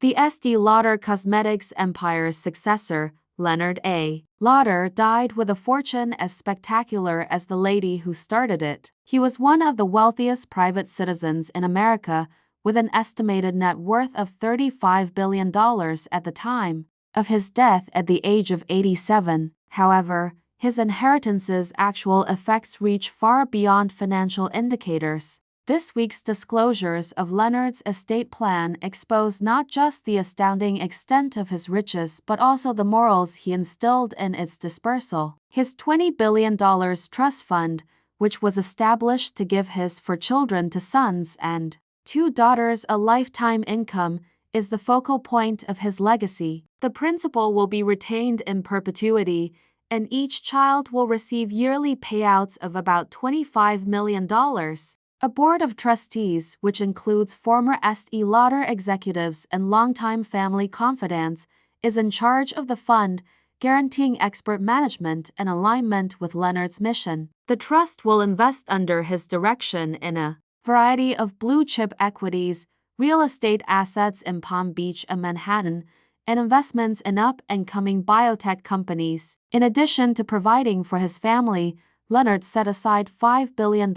The Estée Lauder Cosmetics empire's successor, Leonard A. Lauder, died with a fortune as spectacular as the lady who started it. He was one of the wealthiest private citizens in America, with an estimated net worth of $35 billion at the time of his death at the age of 87. However, his inheritance's actual effects reach far beyond financial indicators. This week's disclosures of Leonard's estate plan expose not just the astounding extent of his riches but also the morals he instilled in its dispersal. His $20 billion trust fund, which was established to give his 4 children to sons and 2 daughters a lifetime income, is the focal point of his legacy. The principal will be retained in perpetuity, and each child will receive yearly payouts of about $25 million. A board of trustees, which includes former Estée Lauder executives and longtime family confidants, is in charge of the fund, guaranteeing expert management and alignment with Leonard's mission. The trust will invest under his direction in a variety of blue-chip equities, real estate assets in Palm Beach and Manhattan, and investments in up-and-coming biotech companies. In addition to providing for his family, Leonard set aside $5 billion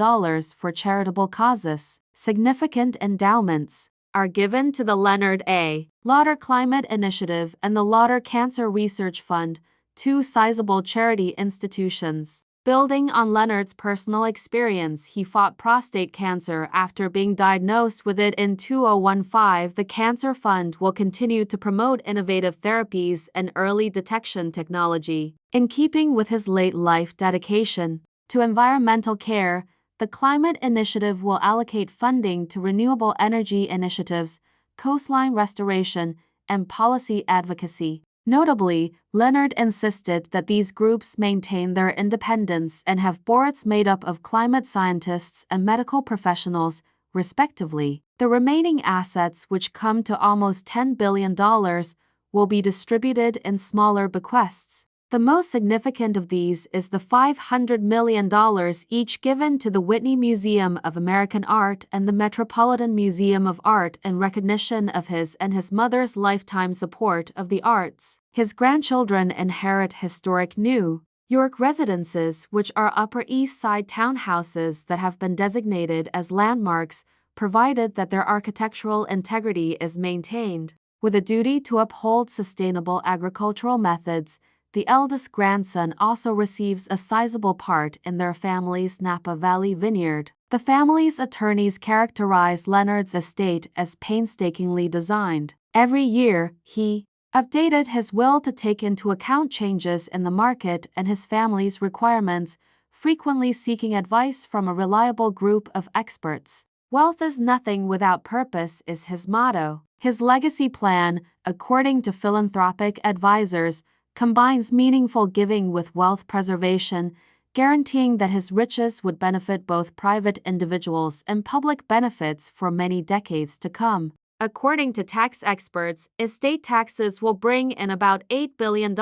for charitable causes. Significant endowments are given to the Leonard A. Lauder Climate Initiative and the Lauder Cancer Research Fund, 2 sizable charity institutions. Building on Leonard's personal experience, he fought prostate cancer after being diagnosed with it in 2015. The Cancer Fund will continue to promote innovative therapies and early detection technology. In keeping with his late life dedication to environmental care, the Climate Initiative will allocate funding to renewable energy initiatives, coastline restoration, and policy advocacy. Notably, Leonard insisted that these groups maintain their independence and have boards made up of climate scientists and medical professionals, respectively. The remaining assets, which come to almost $10 billion, will be distributed in smaller bequests. The most significant of these is the $500 million each given to the Whitney Museum of American Art and the Metropolitan Museum of Art in recognition of his and his mother's lifetime support of the arts. His grandchildren inherit historic New York residences, which are Upper East Side townhouses that have been designated as landmarks, provided that their architectural integrity is maintained. With a duty to uphold sustainable agricultural methods, the eldest grandson also receives a sizable part in their family's Napa Valley vineyard. The family's attorneys characterize Leonard's estate as painstakingly designed. Every year, he updated his will to take into account changes in the market and his family's requirements, frequently seeking advice from a reliable group of experts. "Wealth is nothing without purpose" is his motto. His legacy plan, according to philanthropic advisors, combines meaningful giving with wealth preservation, guaranteeing that his riches would benefit both private individuals and public benefits for many decades to come. According to tax experts, estate taxes will bring in about $8 billion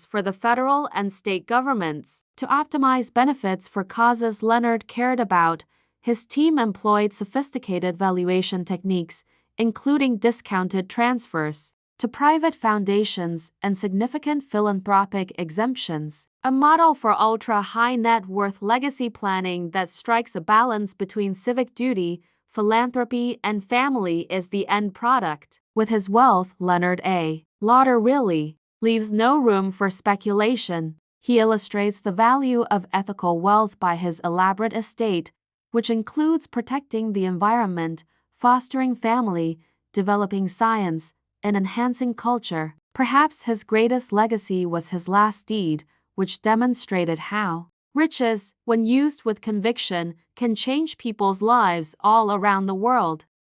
for the federal and state governments. To optimize benefits for causes Leonard cared about, his team employed sophisticated valuation techniques, including discounted transfers to private foundations and significant philanthropic exemptions. A model for ultra-high net worth legacy planning that strikes a balance between civic duty, philanthropy, and family is the end product. With his wealth, Leonard A. Lauder really leaves no room for speculation. He illustrates the value of ethical wealth by his elaborate estate, which includes protecting the environment, fostering family, developing science, and enhancing culture. Perhaps his greatest legacy was his last deed, which demonstrated how riches, when used with conviction, can change people's lives all around the world.